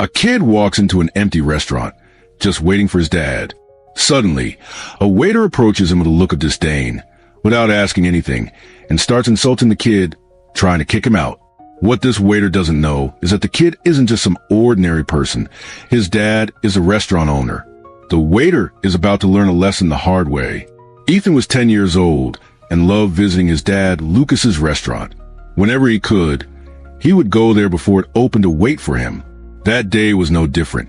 A kid walks into an empty restaurant, just waiting for his dad. Suddenly, a waiter approaches him with a look of disdain, without asking anything, and starts insulting the kid, trying to kick him out. What this waiter doesn't know is that the kid isn't just some ordinary person. His dad is a restaurant owner. The waiter is about to learn a lesson the hard way. Ethan was 10 years old and loved visiting his dad, Lucas's restaurant. Whenever he could, he would go there before it opened to wait for him. That day was no different.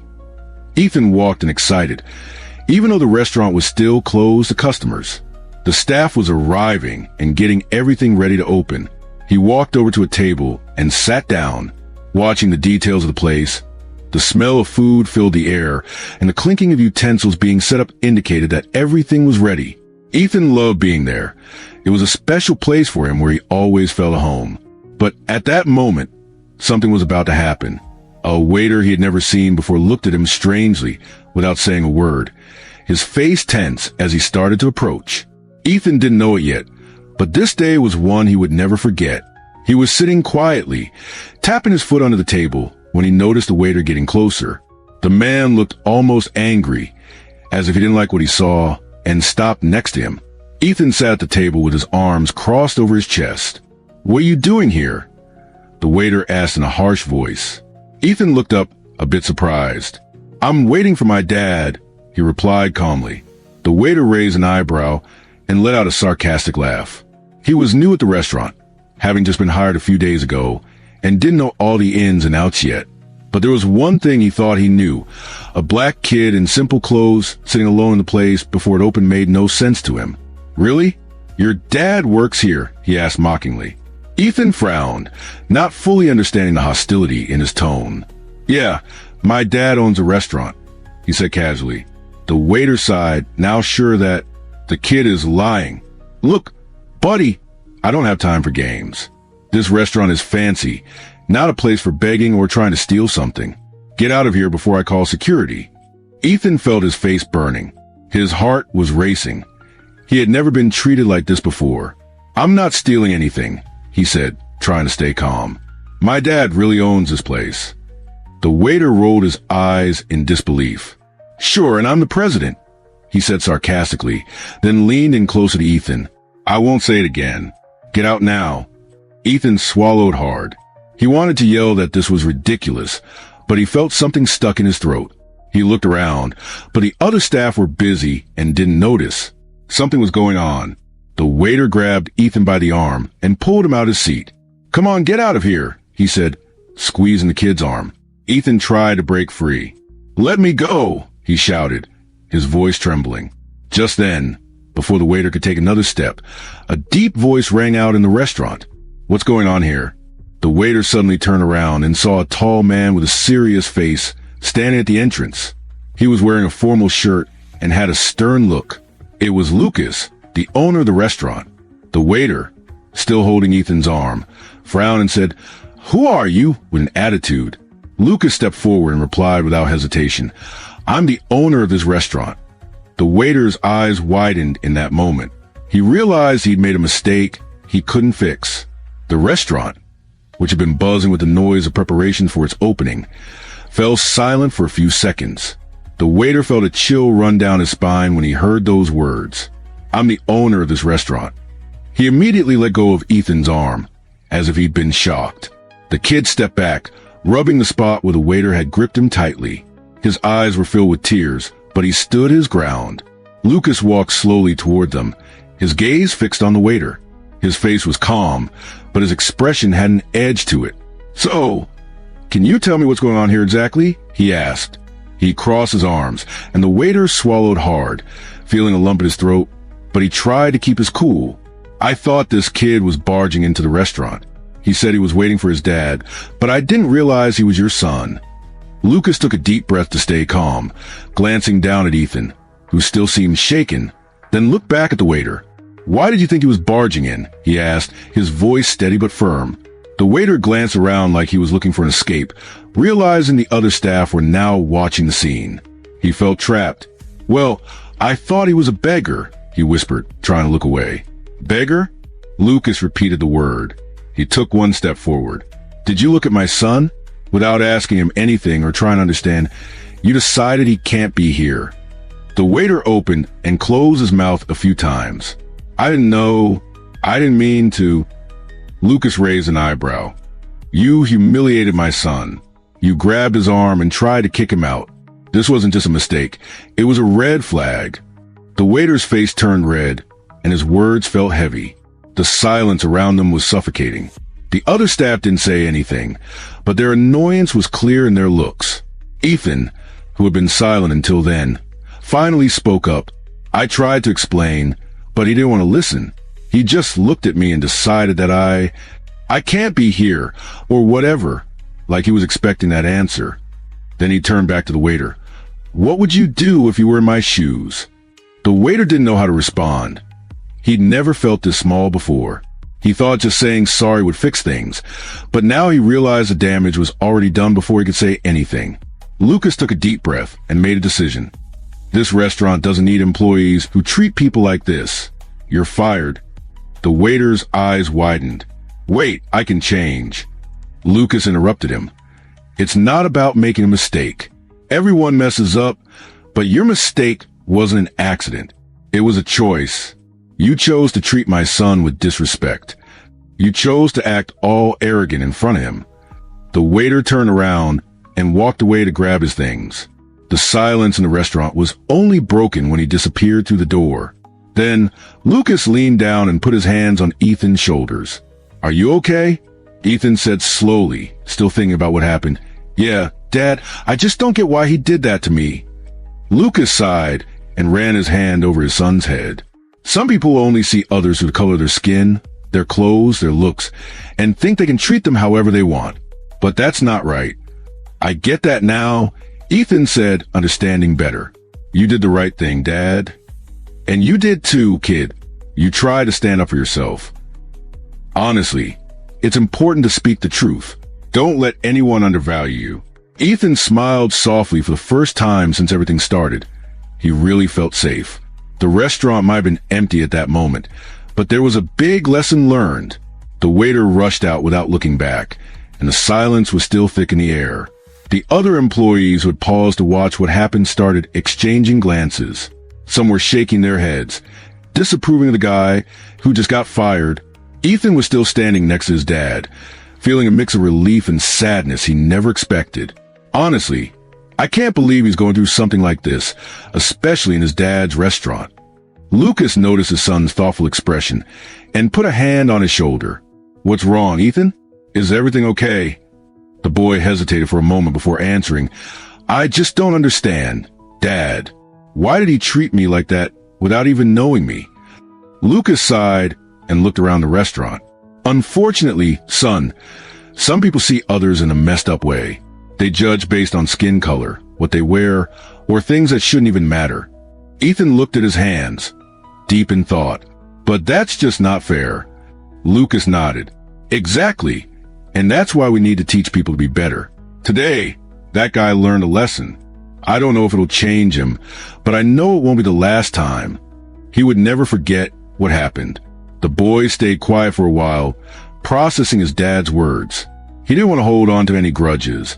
Ethan walked in excited, even though the restaurant was still closed to customers. The staff was arriving and getting everything ready to open. He walked over to a table and sat down, watching the details of the place. The smell of food filled the air, and the clinking of utensils being set up indicated that everything was ready. Ethan loved being there. It was a special place for him where he always felt at home. But at that moment, something was about to happen. A waiter he had never seen before looked at him strangely without saying a word, his face tense as he started to approach. Ethan didn't know it yet, but this day was one he would never forget. He was sitting quietly, tapping his foot under the table, when he noticed the waiter getting closer. The man looked almost angry, as if he didn't like what he saw, and stopped next to him. Ethan sat at the table with his arms crossed over his chest. "What are you doing here?" the waiter asked in a harsh voice. Ethan looked up, a bit surprised. "I'm waiting for my dad," he replied calmly. The waiter raised an eyebrow and let out a sarcastic laugh. He was new at the restaurant, having just been hired a few days ago, and didn't know all the ins and outs yet. But there was one thing he thought he knew. A black kid in simple clothes sitting alone in the place before it opened made no sense to him. "Really? Your dad works here?" he asked mockingly. Ethan frowned, not fully understanding the hostility in his tone. "Yeah, my dad owns a restaurant," he said casually. The waiter sighed, now sure that the kid is lying. "Look, buddy, I don't have time for games. This restaurant is fancy, not a place for begging or trying to steal something. Get out of here before I call security." Ethan felt his face burning. His heart was racing. He had never been treated like this before. "I'm not stealing anything," he said, trying to stay calm. "My dad really owns this place." The waiter rolled his eyes in disbelief. "Sure, and I'm the president," he said sarcastically, then leaned in closer to Ethan. "I won't say it again. Get out now." Ethan swallowed hard. He wanted to yell that this was ridiculous, but he felt something stuck in his throat. He looked around, but the other staff were busy and didn't notice. Something was going on. The waiter grabbed Ethan by the arm and pulled him out of his seat. "Come on, get out of here," he said, squeezing the kid's arm. Ethan tried to break free. "Let me go," he shouted, his voice trembling. Just then, before the waiter could take another step, a deep voice rang out in the restaurant. "What's going on here?" The waiter suddenly turned around and saw a tall man with a serious face standing at the entrance. He was wearing a formal shirt and had a stern look. It was Lucas, the owner of the restaurant. The waiter, still holding Ethan's arm, frowned and said, "Who are you?" with an attitude. Lucas stepped forward and replied without hesitation, "I'm the owner of this restaurant." The waiter's eyes widened in that moment. He realized he'd made a mistake he couldn't fix. The restaurant, which had been buzzing with the noise of preparation for its opening, fell silent for a few seconds. The waiter felt a chill run down his spine when he heard those words. "I'm the owner of this restaurant." He immediately let go of Ethan's arm, as if he'd been shocked. The kid stepped back, rubbing the spot where the waiter had gripped him tightly. His eyes were filled with tears, but he stood his ground. Lucas walked slowly toward them, his gaze fixed on the waiter. His face was calm, but his expression had an edge to it. "So, can you tell me what's going on here exactly?" he asked. He crossed his arms, and the waiter swallowed hard, feeling a lump in his throat, but he tried to keep his cool. "I thought this kid was barging into the restaurant. He said he was waiting for his dad, but I didn't realize he was your son." Lucas took a deep breath to stay calm, glancing down at Ethan, who still seemed shaken, then looked back at the waiter. "Why did you think he was barging in?" he asked, his voice steady but firm. The waiter glanced around like he was looking for an escape, realizing the other staff were now watching the scene. He felt trapped. "Well, I thought he was a beggar," he whispered, trying to look away. "Beggar?" Lucas repeated the word. He took one step forward. "Did you look at my son?" Without asking him anything or trying to understand, you decided he can't be here. The waiter opened and closed his mouth a few times. I didn't mean to. Lucas raised an eyebrow. You humiliated my son. You grabbed his arm and tried to kick him out. This wasn't just a mistake. It was a red flag. The waiter's face turned red, and his words felt heavy. The silence around them was suffocating. The other staff didn't say anything, but their annoyance was clear in their looks. Ethan, who had been silent until then, finally spoke up. I tried to explain, but he didn't want to listen. He just looked at me and decided that I can't be here, or whatever, like he was expecting that answer. Then he turned back to the waiter. What would you do if you were in my shoes? The waiter didn't know how to respond. He'd never felt this small before. He thought just saying sorry would fix things, but now he realized the damage was already done before he could say anything. Lucas took a deep breath and made a decision. This restaurant doesn't need employees who treat people like this. You're fired. The waiter's eyes widened. Wait, I can change. Lucas interrupted him. It's not about making a mistake. Everyone messes up, but your mistake wasn't an accident. It was a choice. You chose to treat my son with disrespect. You chose to act all arrogant in front of him. The waiter turned around and walked away to grab his things. The silence in the restaurant was only broken when he disappeared through the door. Then Lucas leaned down and put his hands on Ethan's shoulders. Are you okay? Ethan said slowly, still thinking about what happened. Yeah, Dad, I just don't get why he did that to me. Lucas sighed and ran his hand over his son's head. Some people only see others through the color of their skin, their clothes, their looks, and think they can treat them however they want. But that's not right. I get that now, Ethan said, understanding better. You did the right thing, Dad. And you did too, kid. You tried to stand up for yourself. Honestly, it's important to speak the truth. Don't let anyone undervalue you. Ethan smiled softly for the first time since everything started. He really felt safe. The restaurant might have been empty at that moment, but there was a big lesson learned. The waiter rushed out without looking back, and the silence was still thick in the air. The other employees who had paused to watch what happened started exchanging glances. Some were shaking their heads, disapproving of the guy who just got fired. Ethan was still standing next to his dad, feeling a mix of relief and sadness he never expected. Honestly, I can't believe he's going through something like this, especially in his dad's restaurant. Lucas noticed his son's thoughtful expression and put a hand on his shoulder. What's wrong, Ethan? Is everything okay? The boy hesitated for a moment before answering. I just don't understand. Dad, why did he treat me like that without even knowing me? Lucas sighed and looked around the restaurant. Unfortunately, son, some people see others in a messed up way. They judge based on skin color, what they wear, or things that shouldn't even matter. Ethan looked at his hands, deep in thought. But that's just not fair. Lucas nodded. Exactly. And that's why we need to teach people to be better. Today, that guy learned a lesson. I don't know if it'll change him, but I know it won't be the last time. He would never forget what happened. The boy stayed quiet for a while, processing his dad's words. He didn't want to hold on to any grudges,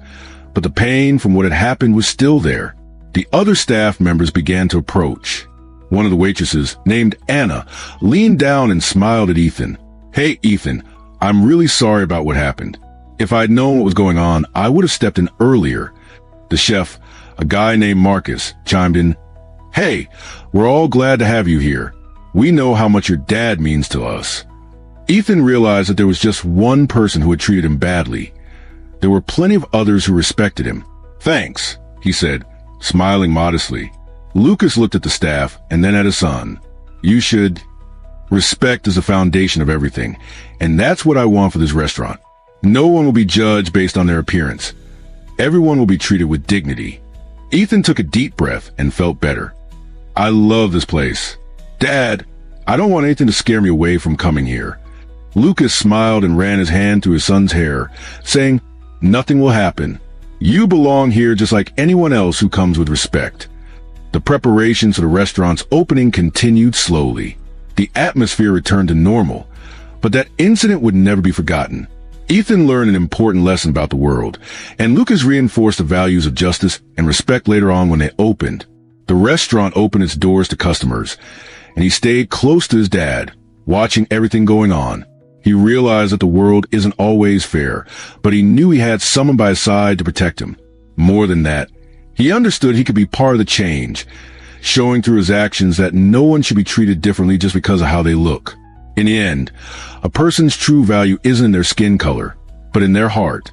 but the pain from what had happened was still there. The other staff members began to approach. One of the waitresses, named Anna, leaned down and smiled at Ethan. Hey, Ethan, I'm really sorry about what happened. If I'd known what was going on, I would have stepped in earlier. The chef, a guy named Marcus, chimed in. Hey, we're all glad to have you here. We know how much your dad means to us. Ethan realized that there was just one person who had treated him badly. There were plenty of others who respected him. Thanks, he said, smiling modestly. Lucas looked at the staff and then at his son. Respect is the foundation of everything, and that's what I want for this restaurant. No one will be judged based on their appearance. Everyone will be treated with dignity. Ethan took a deep breath and felt better. I love this place. Dad, I don't want anything to scare me away from coming here. Lucas smiled and ran his hand through his son's hair, saying, Nothing will happen. You belong here just like anyone else who comes with respect. The preparations for the restaurant's opening continued slowly. The atmosphere returned to normal, but that incident would never be forgotten. Ethan learned an important lesson about the world, and Lucas reinforced the values of justice and respect later on when they opened. The restaurant opened its doors to customers, and he stayed close to his dad, watching everything going on. He realized that the world isn't always fair, but he knew he had someone by his side to protect him. More than that, he understood he could be part of the change, showing through his actions that no one should be treated differently just because of how they look. In the end, a person's true value isn't in their skin color, but in their heart.